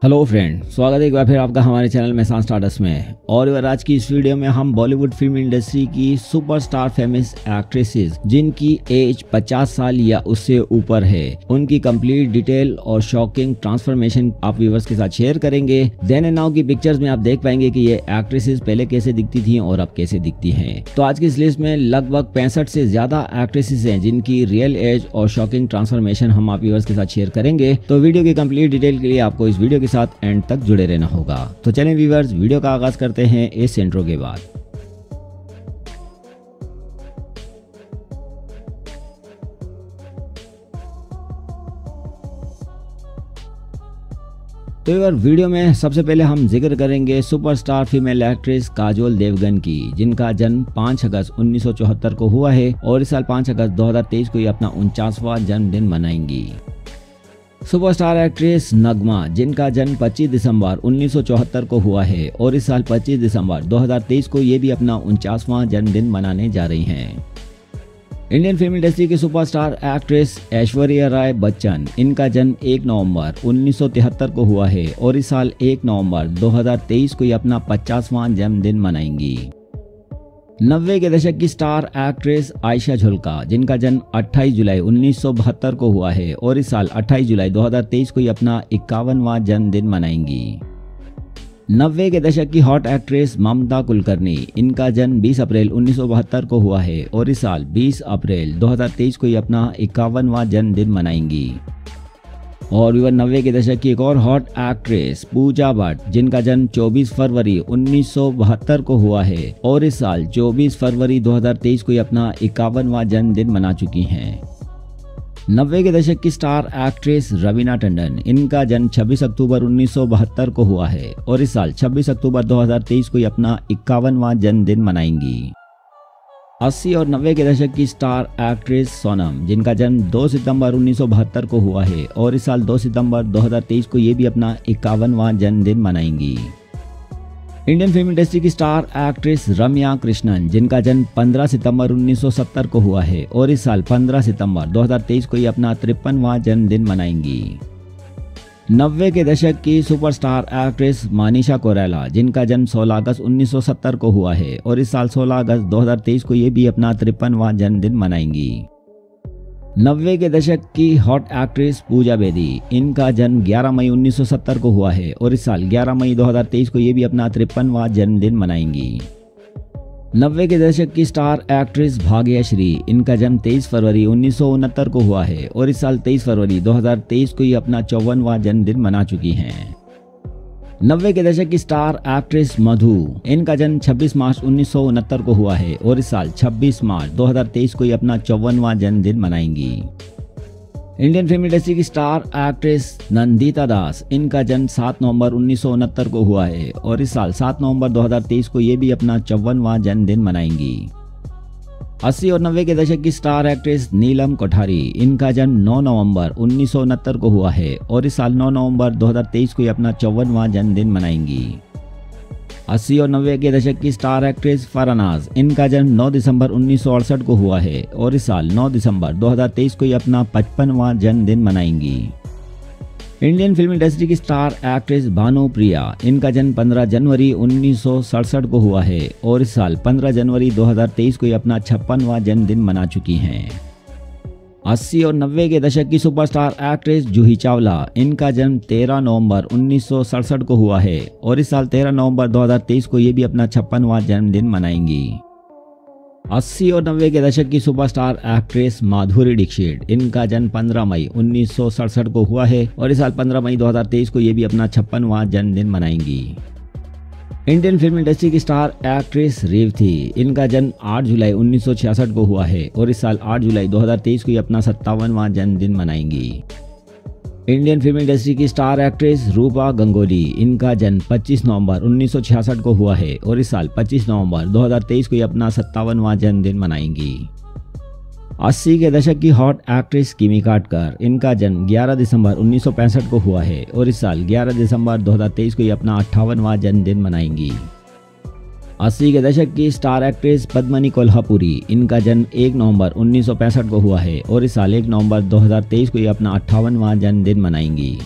Hello friend, स्वागत है एक बार फिर आपका हमारे चैनल में सांस स्टार्टस में। और आज की इस वीडियो में हम बॉलीवुड फिल्म इंडस्ट्री की सुपरस्टार फेमस एक्ट्रेसेस जिनकी एज 50 साल या उससे ऊपर है, उनकी कंप्लीट डिटेल और शॉकिंग ट्रांसफॉर्मेशन आप व्यूअर्स के साथ शेयर करेंगे। देन एंड नाउ की पिक्चर्स में आप देख पाएंगे कि ये एक्ट्रेसेस पहले कैसे दिखती थी और अब कैसे दिखती हैं। तो आज की इस लिस्ट में लगभग 65 से ज्यादा एक्ट्रेसेस हैं जिनकी रियल एज और शॉकिंग ट्रांसफॉर्मेशन हम आप व्यूअर्स के साथ शेयर करेंगे। तो वीडियो की कंप्लीट डिटेल के लिए आपको इस वीडियो के साथ एंड तक जुड़े रहना होगा। तो चलें व्यूअर्स, वीडियो का आगाज करते हैं इस इंट्रो के बाद। तो यार वीडियो में सबसे पहले हम जिक्र करेंगे superstar female actress Kajol Devgan की, जिनका जन्म 5 अगस्त 1974 को हुआ है और इस साल 5 अगस्त 2023 को ये अपना 49वां जन्मदिन मनाएंगी। सुपरस्टार एक्ट्रेस नगमा, जिनका जन्म 25 दिसंबर 1974 को हुआ है और इस साल 25 दिसंबर 2023 को ये भी अपना 49वां जन्मदिन मनाने जा रही हैं। इंडियन फिल्म इंडस्ट्री की सुपरस्टार एक्ट्रेस ऐश्वर्या राय बच्चन, इनका जन्म 1 नवंबर 1973 को हुआ है और इस साल 1 नवंबर 2023 को ये अपना 50वां जन्मदिन मनाएंगी। 90 के दशक की स्टार एक्ट्रेस आयशा झुल्का, जिनका जन्म 28 जुलाई 1972 को हुआ है और इस साल 28 जुलाई 2023 को ये अपना 51वां जन्मदिन मनाएंगी। 90 के दशक की हॉट एक्ट्रेस ममता कुलकर्णी, इनका जन्म 20 अप्रैल 1972 को हुआ है और इस साल 20 अप्रैल 2023 को ये अपना 51वां जन्मदिन मनाएंगी। और 90 के दशक की एक और हॉट एक्ट्रेस पूजा भट्ट, जिनका जन्म 24 फरवरी 1972 को हुआ है और इस साल 24 फरवरी 2023 को ये अपना 51वां जन्मदिन मना चुकी हैं। 90 के दशक की स्टार एक्ट्रेस रवीना टंडन, इनका जन्म 26 अक्टूबर 1972 को हुआ है और इस साल 26 अक्टूबर 2023 को ये अपना 51वां जन्मदिन मनाएंगी। 80 और 90 के दशक की स्टार एक्ट्रेस सोनम, जिनका जन्म 2 सितंबर 1972 को हुआ है और इस साल 2 सितंबर 2023 को ये भी अपना 51वां जन्मदिन मनाएंगी। इंडियन फिल्म इंडस्ट्री की स्टार एक्ट्रेस रम्या कृष्णन, जिनका जन्म 15 सितंबर 1970 को हुआ है और इस साल 15 सितंबर 2023 को ये अपना 53वां जन्मदिन मनाएंगी। 90 के दशक की सुपरस्टार एक्ट्रेस मानिशा कोइराला, जिनका जन्म 16 अगस्त 1970 को हुआ है और इस साल 16 अगस्त 2023 को ये भी अपना 53वां जन्मदिन मनाएंगी। 90 के दशक की हॉट एक्ट्रेस पूजा बेदी, इनका जन्म 11 मई 1970 को हुआ है और इस साल 11 मई 2023 को ये भी अपना 53वां जन्मदिन मनाएंगी। 90 के दशक की स्टार एक्ट्रेस भाग्यश्री, इनका जन्म 23 फरवरी 1969 को हुआ है और इस साल 23 फरवरी 2023 को ये अपना 54वां जन्मदिन मना चुकी हैं। 90 के दशक की स्टार एक्ट्रेस मधु, इनका जन्म 26 मार्च 1969 को हुआ है और इस साल 26 मार्च 2023 को ये अपना 54वां जन्मदिन मनाएंगी। इंडियन फिल्म इंडस्ट्री की स्टार एक्ट्रेस नंदिता दास, इनका जन्म 7 नवंबर 1969 को हुआ है और इस साल 7 नवंबर 2023 को ये भी अपना 54वां जन्मदिन मनाएंगी। 80 और 90 के दशक की स्टार एक्ट्रेस नीलम कोठारी, इनका जन्म 9 नवंबर 1969 को हुआ है और इस साल 9 नवंबर 2023 को ये अपना 54वां जन्मदिन मनाएंगी। 80 और 90 के दशक की स्टार एक्ट्रेस फरनाज, इनका जन्म 9 दिसंबर 1968 को हुआ है और इस साल 9 दिसंबर 2023 को ये अपना 55वां जन्मदिन मनाएंगी। इंडियन फिल्म इंडस्ट्री की स्टार एक्ट्रेस भानु प्रिया, इनका जन्म 15 जनवरी 1967 को हुआ है और इस साल 15 जनवरी 2023 को ये अपना 56वां जन्मदिन मना चुकी हैं। 80 और 90 के दशक की सुपरस्टार एक्ट्रेस जूही चावला, इनका जन्म 13 नवंबर 1967 को हुआ है और इस साल 13 नवंबर 2023 को ये भी अपना 56वां जन्मदिन मनाएंगी। 80 और 90 के दशक की सुपरस्टार एक्ट्रेस माधुरी दीक्षित, इनका जन्म 15 मई 1967 को हुआ है और इस साल 15 मई 2023 को ये भी अपना 56वां जन्मदिन मनाएंगी। इंडियन फिल्म इंडस्ट्री की स्टार एक्ट्रेस रेवती, इनका जन्म 8 जुलाई 1966 को हुआ है और इस साल 8 जुलाई 2023 को ये अपना 57वां जन्मदिन मनाएंगी। इंडियन फिल्म इंडस्ट्री की स्टार एक्ट्रेस रूपा गंगोली, इनका जन्म 25 नवंबर 1966 को हुआ है और इस साल 25 नवंबर 2023 को ये अपना 57वां जन्मदिन मनाएंगी। 80 के दशक की हॉट एक्ट्रेस किमी काटकर, इनका जन्म 11 दिसंबर 1965 को हुआ है और इस साल 11 दिसंबर 2023 को ये अपना 58वां जन्मदिन मनाएंगी। 80 के दशक की स्टार एक्ट्रेस पद्मिनी कोल्हापुरी, इनका जन्म 1 नवंबर 1965 को हुआ है और इस साल 1 नवंबर 2023 को ये अपना 58वां जन्मदिन मनाएंगी।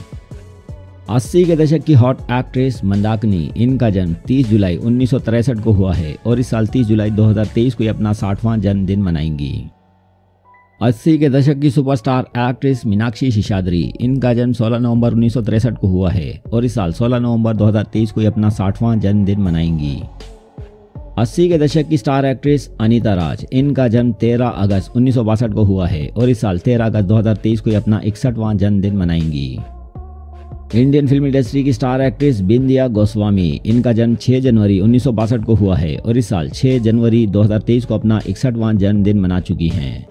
80 के दशक की हॉट एक्ट्रेस मंदाकिनी, इनका जन्म 30 जुलाई 1963 को हुआ है और इस साल 30 जुलाई 2023 को ये अपना 60वां जन्मदिन मनाएंगी। 80 के दशक की सुपरस्टार एक्ट्रेस मीनाक्षी शेषाद्री, इनका जन्म 16 नवंबर 1963 को हुआ है और इस साल 16 नवंबर 2023 को ये अपना 60वां जन्मदिन मनाएंगी। 80 के दशक की स्टार एक्ट्रेस अनीता राज, इनका जन्म 13 अगस्त 1962 को हुआ है और इस साल 13 अगस्त 2023 को ये अपना 61वां जन्मदिन मनाएंगी। इंडियन फिल्म इंडस्ट्री की स्टार एक्ट्रेस बिंदिया गोस्वामी, इनका जन्म 6 जनवरी 1962 को हुआ है और इस साल 6 जनवरी 2023 को अपना 61वां जन्मदिन मना चुकी हैं।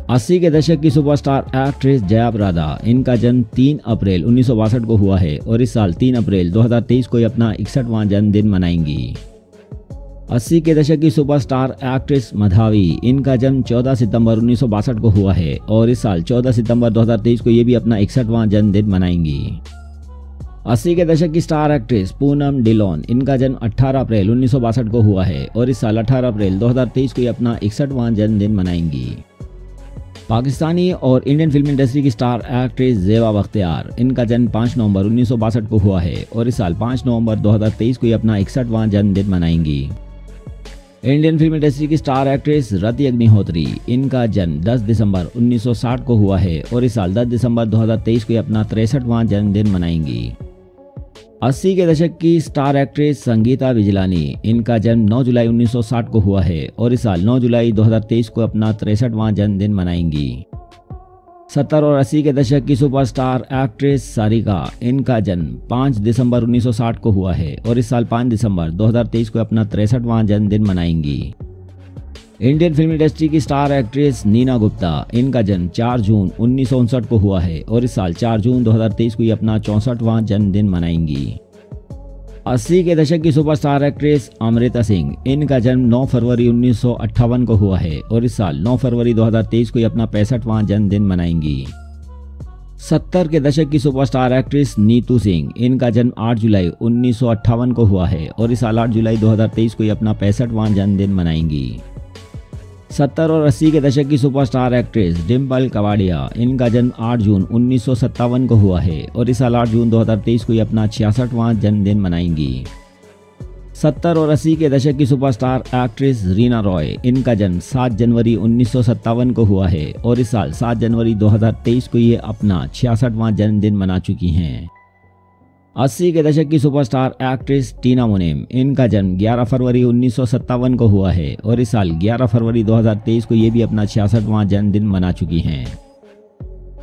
80 के दशक की सुपरस्टार एक्ट्रेस जया प्रदा, इनका जन्म 3 अप्रैल 1962 को हुआ है और इस साल 3 अप्रैल 2023 को ये अपना 61वां जन्मदिन मनाएंगी। 80 के दशक की सुपरस्टार एक्ट्रेस मधावी, इनका जन्म 14 सितंबर 1962 को हुआ है और इस साल 14 सितंबर 2023 को ये भी अपना 61वां जन्मदिन मनाएंगी। 80 के दशक की स्टार एक्ट्रेस पूनम डिलोन, इनका जन्म 18 अप्रैल 1962 को हुआ है और इस साल 18 अप्रैल 2023 को ये अपना 61वां जन्मदिन मनाएंगी। पाकिस्तानी और इंडियन फिल्म इंडस्ट्री की स्टार एक्ट्रेस ज़ेबा बख्तियार, इनका जन्म 5 नवंबर 1962 को हुआ है और इस साल 5 नवंबर 2023 को ये अपना 61वां जन्मदिन मनाएंगी। इंडियन फिल्म इंडस्ट्री की स्टार एक्ट्रेस रति अग्निहोत्री, इनका जन्म 10 दिसंबर 1960 को हुआ है और इस साल 10 दिसंबर 2023 को ये अपना 63वां जन्मदिन मनाएंगी। 80 के दशक की स्टार एक्ट्रेस संगीता बिजलानी, इनका जन्म 9 जुलाई 1960 को हुआ है और इस साल 9 जुलाई 2023 को अपना 63वां जन्मदिन मनाएंगी। 70 और 80 के दशक की सुपरस्टार एक्ट्रेस सारिका, इनका जन्म 5 दिसंबर 1960 को हुआ है और इस साल 5 दिसंबर 2023 को अपना 63वां जन्मदिन मनाएंगी। इंडियन फिल्म इंडस्ट्री की स्टार एक्ट्रेस नीना गुप्ता, इनका जन्म 4 जून 1959 को हुआ है और इस साल 4 जून 2023 को ये अपना 64वां जन्मदिन मनाएंगी। 80 के दशक की सुपरस्टार एक्ट्रेस अमृता सिंह, इनका जन्म 9 फरवरी 1958 को हुआ है और इस साल 9 फरवरी 2023 को ये अपना 65वां जन्मदिन मनाएंगी। 70 के दशक की सुपरस्टार एक्ट्रेस नीतू सिंह, इनका जन्म 8 जुलाई 1958 को हुआ है और इस साल 8 जुलाई 2023 को ये अपना 65वां जन्मदिन मनाएंगी। 70 और 80 के दशक की सुपरस्टार एक्ट्रेस डिम्पल कपाड़िया, इनका जन्म 8 जून 1957 को हुआ है और इस साल 8 जून 2023 को ये अपना 66वां जन्मदिन मनाएंगी। 70 और 80 के दशक की सुपरस्टार एक्ट्रेस रीना रॉय, इनका जन्म 7 जनवरी 1957 को हुआ है और इस साल 7 जनवरी 2023 को ये अपना 66वां जन्मदिन मना चुकी हैं। 80 के दशक की सुपरस्टार एक्ट्रेस टीना मुनीम, इनका जन्म 11 फरवरी 1957 को हुआ है और इस साल 11 फरवरी 2023 को ये भी अपना 66वां जन्मदिन मना चुकी हैं।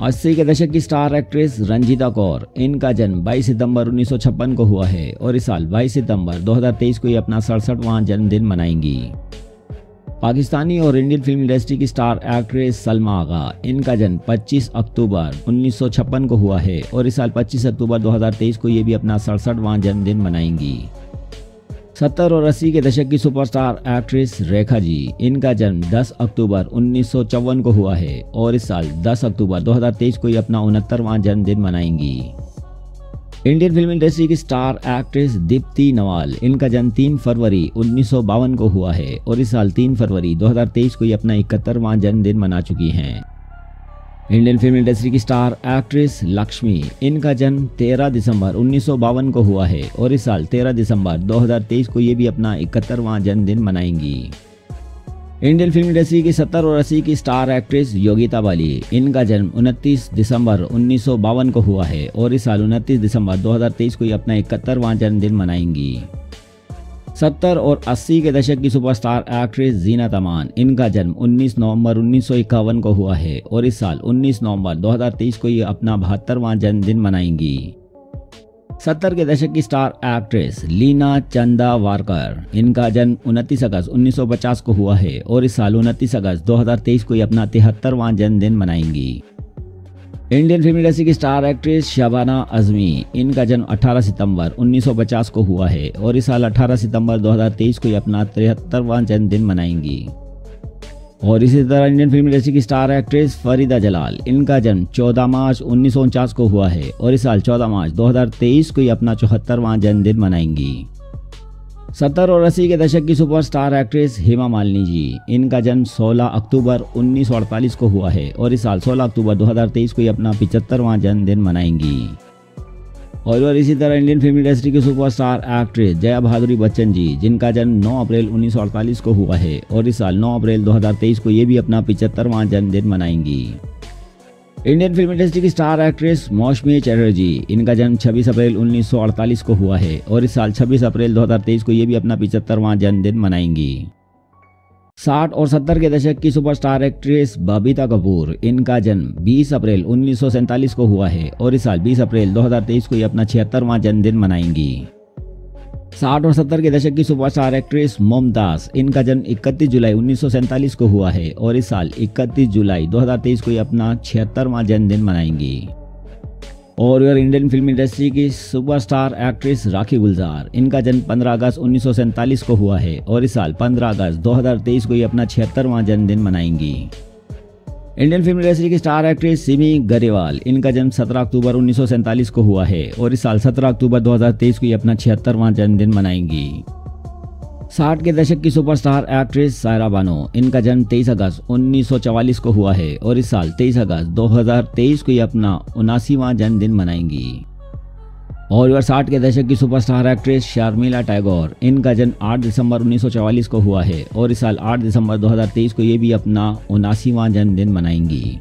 80 के दशक की स्टार एक्ट्रेस रंजीता कौर, इनका जन्म 22 सितंबर 1956 को हुआ है और इस साल 22 सितंबर 2023 को ये अपना 67वां जन्मदिन मनाएंगी। पाकिस्तानी और इंडियन फिल्म इंडस्ट्री की स्टार एक्ट्रेस सलमा आगा, इनका जन्म 25 अक्टूबर 1956 को हुआ है और इस साल 25 अक्टूबर 2023 को ये भी अपना 67वां जन्मदिन मनाएंगी। 70 और 80 के दशक की सुपरस्टार एक्ट्रेस रेखा जी, इनका जन्म 10 अक्टूबर 1954 को हुआ है और इस साल 10 अक्टूबर 2023 को ये अपना 69वां जन्मदिन मनाएंगी। इंडियन फिल्म इंडस्ट्री की स्टार एक्ट्रेस दीप्ति नवाल, इनका जन्म 3 फरवरी 1952 को हुआ है और इस साल 3 फरवरी 2023 को ये अपना 71वां जन्मदिन मना चुकी हैं। इंडियन फिल्म इंडस्ट्री की स्टार एक्ट्रेस लक्ष्मी, इनका जन्म 13 दिसंबर 1952 को हुआ है और इस साल 13 दिसंबर 2023 को ये भी अपना 71वां जन्मदिन मनाएंगी। इंडियन फिल्म इंडस्ट्री की 70 और 80 की स्टार एक्ट्रेस योगिता बाली, इनका जन्म 29 दिसंबर 1952 को हुआ है और इस साल 29 दिसंबर 2023 को ये अपना 71वां जन्मदिन मनाएंगी। 70 और 80 के दशक की सुपरस्टार एक्ट्रेस जीनत अमान, इनका जन्म 19 नवंबर 1951 को हुआ है और इस साल 19 नवंबर 2023 को ये अपना 72वां जन्मदिन मनाएंगी। 70 के दशक की स्टार एक्ट्रेस लीना चंदावरकर, इनका जन्म 29 अगस्त 1950 को हुआ है और इस साल 29 अगस्त 2023 को ये अपना 73वां जन्मदिन मनाएंगी। इंडियन फिल्म इंडस्ट्री की स्टार एक्ट्रेस शबाना आजमी, इनका जन्म 18 सितंबर 1950 को हुआ है और इस साल 18 सितंबर 2023 को ये अपना 73वां जन्मदिन मनाएंगी। और इसी तरह इंडियन फिल्म इंडस्ट्री की स्टार एक्ट्रेस फरीदा जलाल, इनका जन्म 14 मार्च 1949 को हुआ है और इस साल 14 मार्च 2023 को ये अपना 74वां जन्मदिन मनाएंगी। 70 और 80 के दशक की सुपरस्टार एक्ट्रेस हेमा मालिनी जी, इनका जन्म 16 अक्टूबर 1948 को हुआ है और इस साल 16 अक्टूबर 2023 को ये अपना 75वां जन्मदिन मनाएंगी। और इसी तरह इंडियन फिल्म इंडस्ट्री की सुपरस्टार एक्ट्रेस जया बहादुरी बच्चन जी, जिनका जन्म 9 अप्रैल 1948 को हुआ है और इस साल 9 अप्रैल 2023 को ये भी अपना 75वां जन्मदिन मनाएंगी। इंडियन फिल्म इंडस्ट्री की स्टार एक्ट्रेस मौसमी चटर्जी, इनका जन्म 26 अप्रैल 1948 को हुआ है और इस साल 26 अप्रैल 2023 को ये भी अपना 75वां जन्मदिन मनाएंगी। 60 और 70 के दशक की सुपरस्टार एक्ट्रेस बबीता कपूर, इनका जन्म 20 अप्रैल 1947 को हुआ है और इस साल 20 अप्रैल 2023 को ये अपना 76वां जन्मदिन मनाएंगी। 60 और 70 के दशक की सुपरस्टार एक्ट्रेस मुमताज, इनका जन्म 31 जुलाई 1947 को हुआ है और इस साल 31 जुलाई 2023 को ये अपना 76वां जन्मदिन मनाएंगी। और इंडियन फिल्म इंडस्ट्री की सुपरस्टार एक्ट्रेस राखी गुलजार, इनका जन्म 15 अगस्त 1947 को हुआ है और इस साल 15 अगस्त 2023 को ये अपना 76वां जन्मदिन मनाएंगी। इंडियन फिल्म इंडस्ट्री की स्टार एक्ट्रेस सिमी गरेवाल, इनका जन्म 17 अक्टूबर 1947 को हुआ है और इस साल 17 अक्टूबर 2023 को ये अपना 76वां जन्मदिन मनाएंगी। 60 के दशक की सुपरस्टार एक्ट्रेस सायरा बानो, इनका जन्म 23 अगस्त 1944 को हुआ है और इस साल 23 अगस्त 2023 को ये अपना 79वां जन्मदिन मनाएंगी। और 60 के दशक की सुपरस्टार एक्ट्रेस शर्मिला टैगोर, इनका जन्म 8 दिसंबर 1944 को हुआ है और इस साल 8 दिसंबर 2023 को ये भी अपना 79वां जन्मदिन मनाएंगी।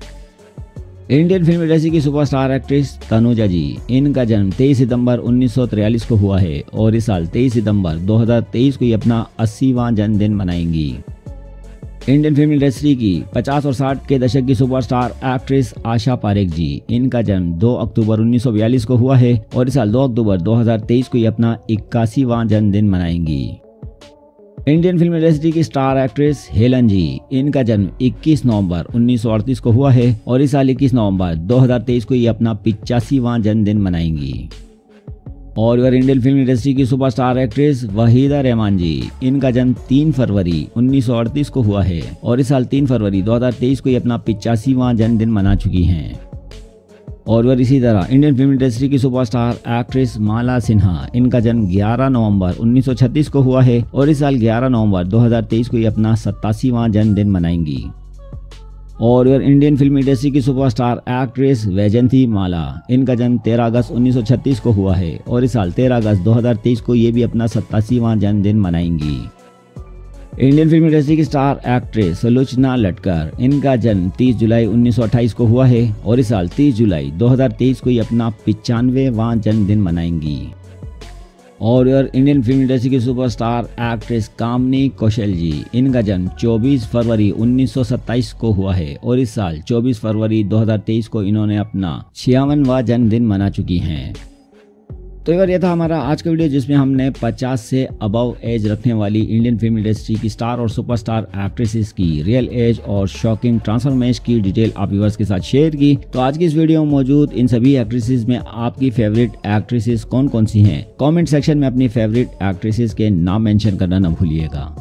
इंडियन फिल्म इंडस्ट्री की सुपरस्टार एक्ट्रेस तनुजा जी, इनका जन्म 23 सितंबर 1943 को हुआ है और इस साल 23 सितंबर 2023 को ये अपना 80वां जन्मदिन मनाएंगी। इंडियन फिल्म इंडस्ट्री की 50 और 60 के दशक की सुपरस्टार एक्ट्रेस आशा पारेख जी, इनका जन्म 2 अक्टूबर 1942 को हुआ है और इस साल 2 अक्टूबर 2023 को ये अपना 81वां जन्मदिन मनाएंगी। इंडियन फिल्म इंडस्ट्री की स्टार एक्ट्रेस हेलन जी, इनका जन्म 21 नवंबर 1938 को हुआ है और इस साल 21 नवंबर 2023 को ये अपना 85वां जन्मदिन मनाएंगी। और इंडियन फिल्म इंडस्ट्री की सुपरस्टार एक्ट्रेस वहीदा रहमान जी, इनका जन्म 3 फरवरी 1938 को हुआ है और इस साल 3 फरवरी 2023 को ये अपना 85वां जन्मदिन मना चुकी हैं। और इसी तरह इंडियन फिल्म इंडस्ट्री की सुपरस्टार एक्ट्रेस माला सिन्हा, इनका जन्म 11 नवंबर 1936 को हुआ है और इस साल 11 नवंबर 2023 को ये अपना 87वां जन्मदिन मनाएंगी। और इंडियन फिल्म इंडस्ट्री की सुपरस्टार एक्ट्रेस वैजयंती माला, इनका जन्म 13 अगस्त 1936 को हुआ है और इस साल 13 अगस्त 2023 को ये भी अपना 87वां जन्मदिन मनाएंगी। इंडियन फिल्म इंडस्ट्री की स्टार एक्ट्रेस सुलोचना लटकर, इनका जन्म 30 जुलाई 1928 को हुआ है और इस साल 30 जुलाई 2023 को ये अपना 95वां जन्मदिन मनाएंगी। और इंडियन फिल्म इंडस्ट्री की सुपरस्टार एक्ट्रेस कामनी कौशल जी, इनका जन्म 24 फरवरी 1927 को हुआ है और इस साल 24 फरवरी 2023 को इन्होंने अपना 56वां जन्मदिन मना चुकी हैं। तो ये था हमारा आज का वीडियो, जिसमें हमने 50 से अबव एज रखने वाली इंडियन फिल्म इंडस्ट्री की स्टार और सुपरस्टार एक्ट्रेसेस की रियल एज और शॉकिंग ट्रांसफॉर्मेशन की डिटेल आप व्यूअर्स के साथ शेयर की। तो आज की इस वीडियो में मौजूद इन सभी एक्ट्रेसेस में आपकी फेवरेट एक्ट्रेसेस कौन कौन सी हैं? कमेंट सेक्शन में अपनी फेवरेट एक्ट्रेसेस के नाम मेंशन करना न भूलिएगा।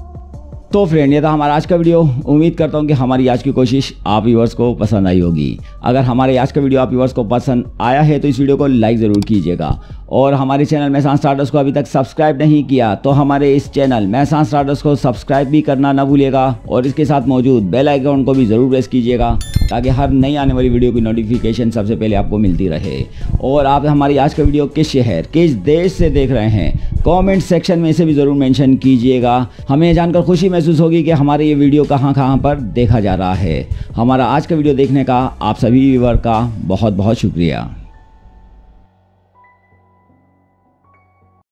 तो फ्रेंड, ये था हमारा आज का वीडियो। उम्मीद करता हूँ कि हमारी आज की कोशिश आप व्यूअर्स को पसंद आई होगी। अगर हमारे आज का वीडियो आप व्यूअर्स को पसंद आया है तो इस वीडियो को लाइक ज़रूर कीजिएगा और हमारे चैनल मैसान स्टारडस्ट को अभी तक सब्सक्राइब नहीं किया तो हमारे इस चैनल मैसान स्टारडस्ट को सब्सक्राइब भी करना ना भूलिएगा और इसके साथ मौजूद बेल आइकन को भी ज़रूर प्रेस कीजिएगा ताकि हर नई आने वाली वीडियो की नोटिफिकेशन सबसे पहले आपको मिलती रहे। और आप हमारी आज का वीडियो किस शहर, किस देश से देख रहे हैं, कमेंट सेक्शन में इसे भी ज़रूर मेंशन कीजिएगा। हमें जानकर खुशी महसूस होगी कि हमारे ये वीडियो कहाँ पर देखा जा रहा है। हमारा आज का वीडियो देखने का आप सभी व्यूअर का बहुत बहुत शुक्रिया।